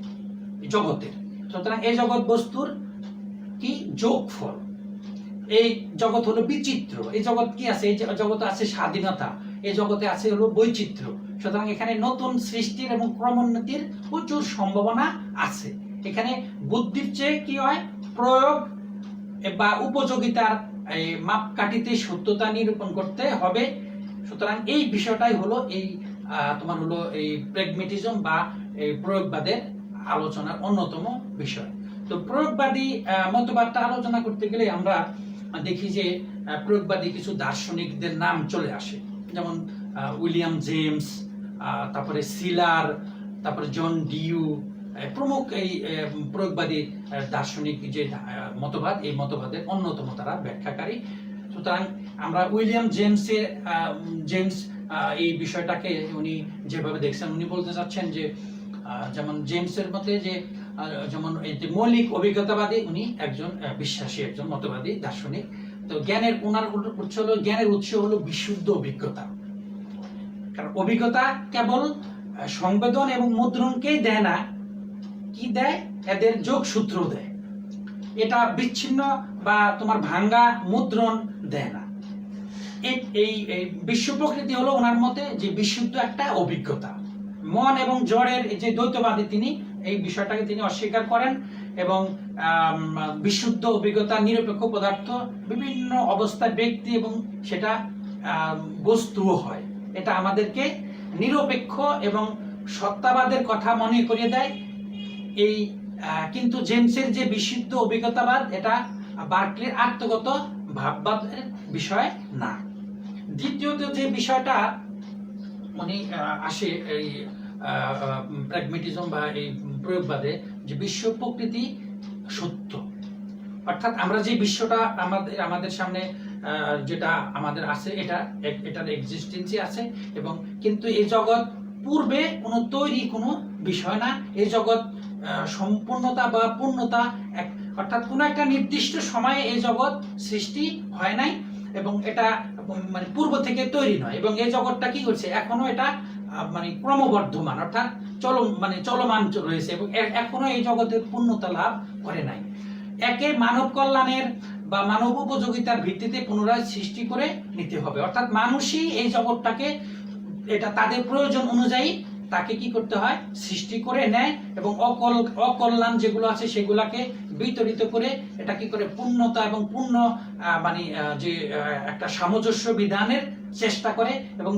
জগতের। সুতরাং এই জগৎ বস্তুর কি যোগফল। এই জগৎ হলো বিচিত্র, এই জগৎ কি আছে, এই জগতে আছে স্বাধীনতা, এই জগতে আছে হলো বৈচিত্র্য। সুতরাং এখানে নতুন সৃষ্টির এবং ক্রমোন্নতির প্রচুর সম্ভাবনা আছে। এখানে বুদ্ধির চেয়ে কি হয়, প্রয়োগ বা উপযোগিতার এই মাপকাঠিতে সত্যতা নিরূপণ করতে হবে। সুতরাং এই বিষয়টাই হলো এই তোমার হলো এই প্র্যাগম্যাটিজম বা এই প্রয়োগবাদের আলোচনার অন্যতম বিষয়। তো প্রয়োগবাদী মতবাদটা আলোচনা করতে গেলে আমরা দেখি যে প্রয়োগবাদী কিছু দার্শনিকদের নাম চলে আসে, যেমন উইলিয়াম জেমস, তারপরে সিলার, তারপরে জন ডিউ প্রমুখ এই প্রয়োগবাদী দার্শনিক যে মতবাদ, এই মতবাদের অন্যতম তারা ব্যাখ্যাকারী। সুতরাং আমরা উইলিয়াম জেমস এই বিষয়টাকে উনি যেভাবে দেখছেন, উনি বলতে চাচ্ছেন যে যেমন জেমসের মতে যে যেমন এই যে মৌলিক অভিজ্ঞতাবাদী, উনি একজন বিশ্বাসী, একজন মতবাদী দার্শনিক। তো ওনার উৎস হলো, জ্ঞানের উৎস হলো বিশুদ্ধ অভিজ্ঞতা। কারণ অভিজ্ঞতা কেবল সংবেদন এবং মুদ্রণকেই দেয় না, কি দেয়, এদের যোগসূত্র দেয়। এটা বিচ্ছিন্ন বা তোমার ভাঙ্গা মুদ্রণ দেয় না। এই বিশ্ব প্রকৃতি হলো ওনার মতে যে বিশুদ্ধ একটা অভিজ্ঞতা। মন এবং জড়ের যে দ্বৈতবাদী, তিনি এই বিষয়টাকে তিনি অস্বীকার করেন, এবং বিশুদ্ধ অভিজ্ঞতা নিরপেক্ষ পদার্থ বিভিন্ন অবস্থায় ব্যক্তি এবং সেটা বস্তুও হয়। এটা আমাদেরকে নিরপেক্ষ এবং সত্তাবাদের কথা মনে করিয়ে দেয়। এই কিন্তু জেমসের যে বিশুদ্ধ অভিজ্ঞতাবাদ, এটা বার্কলির আত্মগত ভাববাদের বিষয় না। দ্বিতীয়ত যে বিষয়টা উনি আসে, এই প্র্যাগমেটিজম বা এই প্রয়োগবাদে যে বিশ্ব প্রকৃতি সত্য, অর্থাৎ আমরা যে বিশ্বটা আমাদের সামনে যেটা আমাদের আছে এটার এক্সিস্টেন্সই আছে, এবং কিন্তু এই জগৎ পূর্বে কোনো তৈরি কোনো বিষয় না। এই জগৎ সম্পূর্ণতা বা পূর্ণতা অর্থাৎ কোনো একটা নির্দিষ্ট সময়ে এই জগৎ সৃষ্টি হয় নাই, এবং এটা মানে পূর্ব থেকে তৈরি নয়, এবং এই জগৎটা কি করছে এখনো এটা মানে ক্রমবর্ধমান, অর্থাৎ চলমান রয়েছে, এবং এখনো এই জগতের পূর্ণতা লাভ করে নাই। একে মানব কল্যাণের বা মানব উপযোগিতার ভিত্তিতে পুনরায় সৃষ্টি করে নিতে হবে, অর্থাৎ মানুষই এই জগৎটাকে এটা তাদের প্রয়োজন অনুযায়ী তাকে কি করতে হয় সৃষ্টি করে নেয়, এবং অকল্যাণ যেগুলো আছে সেগুলাকে বিতরিত করে এটা কি করে পূর্ণতা এবং পূর্ণ মানে যে একটা সামঞ্জস্য বিধানের চেষ্টা করে। এবং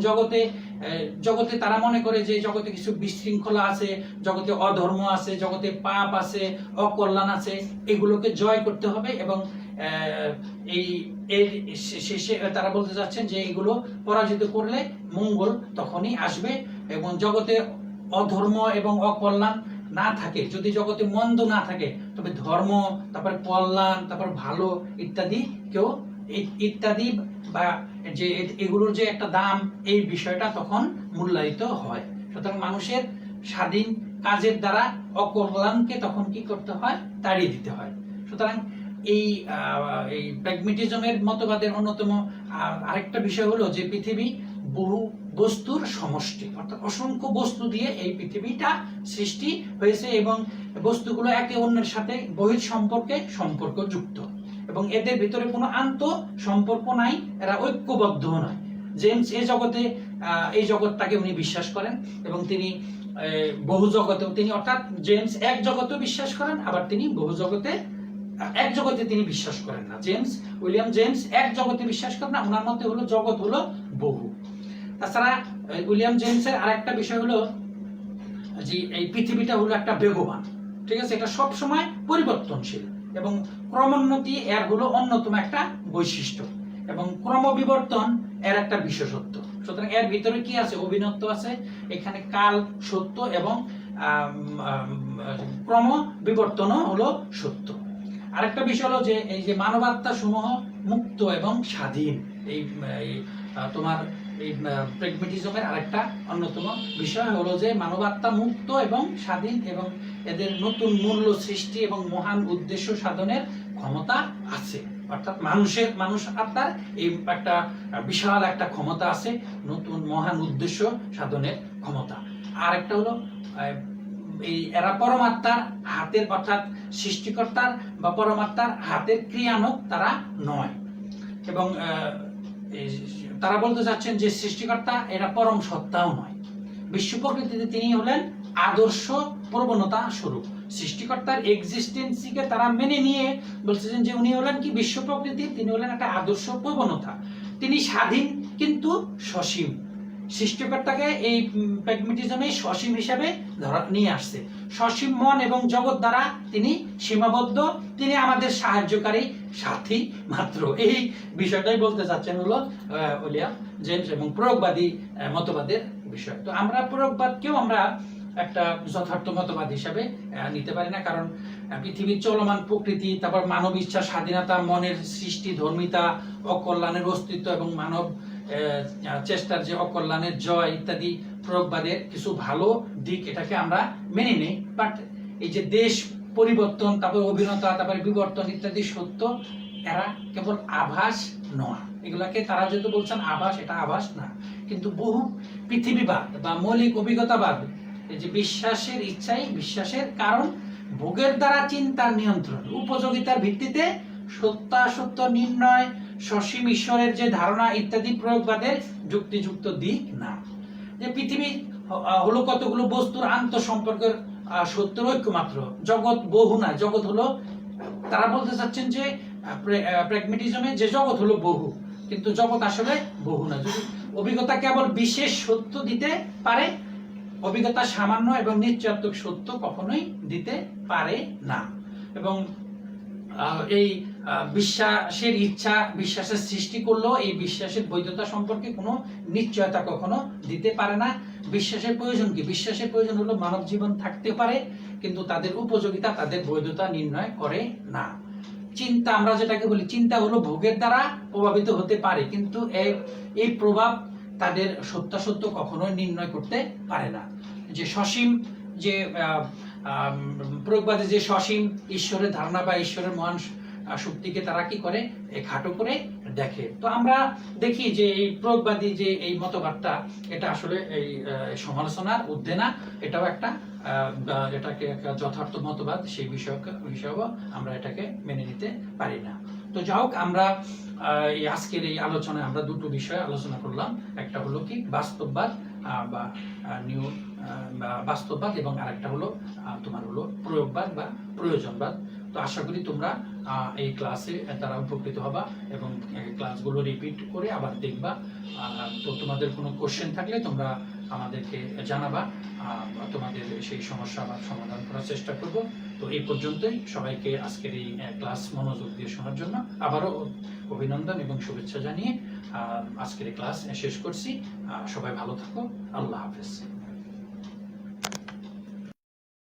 জগতে তারা মনে করে যে জগতে কিছু বিশৃঙ্খলা আছে, জগতে অধর্ম আছে, জগতে পাপ আছে, অকল্যাণ আছে, এগুলোকে জয় করতে হবে। এবং এর শেষে তারা বলতে চাচ্ছেন যে এগুলো পরাজিত করলে মঙ্গল তখনই আসবে, এবং জগতে অধর্ম এবং অকল্যাণ না থাকে, যদি জগতে মন্দ না থাকে, তবে ধর্ম, তারপর কল্যাণ, তারপর ভালো ইত্যাদি বা যে এগুলোর যে একটা দাম, এই বিষয়টা তখন মূল্যায়িত হয়। সুতরাং মানুষের স্বাধীন কাজের দ্বারা অকল্যাণকে তখন কি করতে হয় তাড়িয়ে দিতে হয়। সুতরাং এই প্র্যাগমেটিজমের মতবাদের অন্যতম আরেকটা বিষয় হলো যে পৃথিবী বহু বস্তুর সমষ্টি, অর্থাৎ অসংখ্য বস্তু দিয়ে এই পৃথিবীটা সৃষ্টি হয়েছে, এবং বস্তুগুলো একে অন্যের সাথে বহির সম্পর্কযুক্ত, এবং এদের ভিতরে কোনো আন্ত সম্পর্ক নাই, এরা ঐক্যবদ্ধ নয়। জেমস এই জগৎটাকে উনি বিশ্বাস করেন, এবং তিনি বহু জগতেও তিনি অর্থাৎ জেমস এক জগতেও বিশ্বাস করেন, আবার তিনি বহু জগতে এক জগতে তিনি বিশ্বাস করেন না। উইলিয়াম জেমস এক জগতে বিশ্বাস করেন না, ওনার মতে হলো জগৎ হলো বহু। তাছাড়া উইলিয়াম জেমসের আরেকটা বিষয় হলো যে এই পৃথিবীটা হলো একটা বেগবান, ঠিক আছে, এটা সব সময় পরিবর্তনশীল, এবং ক্রমোন্নতি এর হলো অন্যতম একটা বৈশিষ্ট্য, এবং ক্রমবিবর্তন এর একটা বিশেষত্ব। সুতরাং এর ভিতরে কি আছে অভিন্নত্ব আছে, এখানে কাল সত্য এবং ক্রম বিবর্তনও হলো সত্য। আরেকটা বিষয় হলো যে এই যে মানবাত্মা সমূহ মুক্ত এবং স্বাধীন, এই তোমার এই প্র্যাগমেটিজমের আরেকটা অন্যতম বিষয় হলো যে মানবাত্মা মুক্ত এবং স্বাধীন, এবং এদের নতুন মূল্য সৃষ্টি এবং মহান উদ্দেশ্য সাধনের ক্ষমতা আছে, অর্থাৎ মানুষ আত্মার এই একটা বিশাল একটা ক্ষমতা আছে, নতুন মহান উদ্দেশ্য সাধনের ক্ষমতা। আর একটা হলো এরা পরমাত্মার হাতের, অর্থাৎ সৃষ্টিকর্তার বা পরমাত্মার হাতের ক্রিয়ানক তারা নয়, এবং তারা বলতে চাচ্ছেন যে সৃষ্টিকর্তা এরা পরম সত্তাও নয়। বিশ্ব প্রকৃতিতে তিনি হলেন আদর্শ প্রবণতা স্বরূপ, সৃষ্টিকর্তার এক্সিস্টেন্সিকে তারা মেনে নিয়ে বলছেন যে উনি হলেন কি বিশ্ব প্রকৃতি, তিনি হলেন একটা আদর্শ প্রবণতা, তিনি স্বাধীন কিন্তু সসীম। সৃষ্টিকর্তাকে এই প্র্যাগমেটিজমে সসীম হিসাবে নিয়ে আসছে, সসীম মন এবং জগৎ দ্বারা তিনি সীমাবদ্ধ, তিনি আমাদের সাহায্যকারী সাথী মাত্র। এই বিষয়টাই বলতে চাচ্ছেন হলো উইলিয়াম জেমস, এবং প্রয়োগবাদী মতবাদের বিষয়। তো আমরা প্রয়োগবাদকেও আমরা একটা যথার্থ মতবাদ হিসাবে নিতে পারি না, কারণ পৃথিবীর চলমান প্রকৃতি, তারপর মানব ইচ্ছা, স্বাধীনতা, মনের সৃষ্টি, ধর্মিতা, অকল্যাণের অস্তিত্ব এবং মানব চেষ্টার যে অকল্যাণের জয় ইত্যাদি প্রয়োগবাদের কিছু ভালো দিক, এটাকে আমরা মেনে নেই। বাট এই যে দেশ পরিবর্তন, তারপর অভিন্নতা, তারপরে বিবর্তন ইত্যাদি সত্য, এরা কেবল আভাস নয়। এগুলাকে তারা যেহেতু বলছেন আভাস, এটা আভাস না, কিন্তু বহু পৃথিবীবাদ বা মৌলিক অভিজ্ঞতাবাদ, এই যে বিশ্বাসের ইচ্ছাই বিশ্বাসের কারণ, ভোগের দ্বারা চিন্তার নিয়ন্ত্রণ, উপযোগিতার ভিত্তিতে সত্যাসত্য নির্ণয়, সসীম ঈশ্বরের যে ধারণা ইত্যাদি প্রয়োগবাদের যুক্তিযুক্ত দিক না। যে পৃথিবী হলো কতগুলো বস্তুর আন্তঃসম্পর্কের সত্যের ঐক্য মাত্র, জগৎ বহু না, জগৎ হলো, তারা বলতে চাচ্ছেন যে প্র্যাগমেটিজমে যে জগৎ হলো বহু, কিন্তু জগৎ আসলে বহু না। যদি অভিজ্ঞতা কেবল বিশেষ সত্য দিতে পারে, অভিজ্ঞতা সামান্য এবং নিশ্চয়াত্মক সত্য কখনোই দিতে পারে না। এবং এই বিশ্বাসের ইচ্ছা, বিশ্বাসের সৃষ্টি করলেও এই বিশ্বাসের বৈধতা সম্পর্কে কোনো নিশ্চয়তা কখনো দিতে পারে না। বিশ্বাসের প্রয়োজন কি? বিশ্বাসের প্রয়োজন হলো মানব জীবন থাকতে পারে, কিন্তু তাদের উপযোগিতা, তাদের বৈধতা নির্ণয় করে না। চিন্তা, আমরা যেটাকে বলি, চিন্তা হলো ভোগের দ্বারা প্রভাবিত হতে পারে, কিন্তু এই প্রভাব তাদের সত্যাসত্য কখনোই নির্ণয় করতে পারে না। যে সসীম, যে প্রয়োগবাদী যে সসীম ঈশ্বরের ধারণা বা ঈশ্বরের মহান শক্তিকে তারা কি করে, খাটো করে দেখে। তো আমরা দেখি যে এই প্রয়োগবাদী যে এই মতবাদটা, এটা আসলে এই সমালোচনার ঊর্ধ্বে না, এটাও একটা এটাকে একটা যথার্থ মতবাদ, সেই বিষয়ও আমরা এটাকে মেনে নিতে পারি না। তো যাই হোক, আমরা এই আজকের এই আলোচনায় আমরা দুটো বিষয় আলোচনা করলাম। একটা হলো কি বাস্তববাদ বা নিউ বাস্তববাদ, এবং আরেকটা হলো তোমার হলো প্রয়োগবাদ বা প্রয়োজনবাদ। তো আশা করি তোমরা এই ক্লাসে তারা উপকৃত হবা এবং ক্লাসগুলো রিপিট করে আবার দেখবা। তো তোমাদের কোনো কোশ্চেন থাকলে তোমরা আমাদেরকে জানাবা, তোমাদের সেই সমস্যা আবার সমাধান করার চেষ্টা করব। তো এই পর্যন্তই। সবাইকে আজকের এই ক্লাস মনোযোগ দিয়ে শোনার জন্য আবারও অভিনন্দন এবং শুভেচ্ছা জানিয়ে আজকের এই ক্লাস শেষ করছি। সবাই ভালো থাকো। আল্লাহ হাফেজ।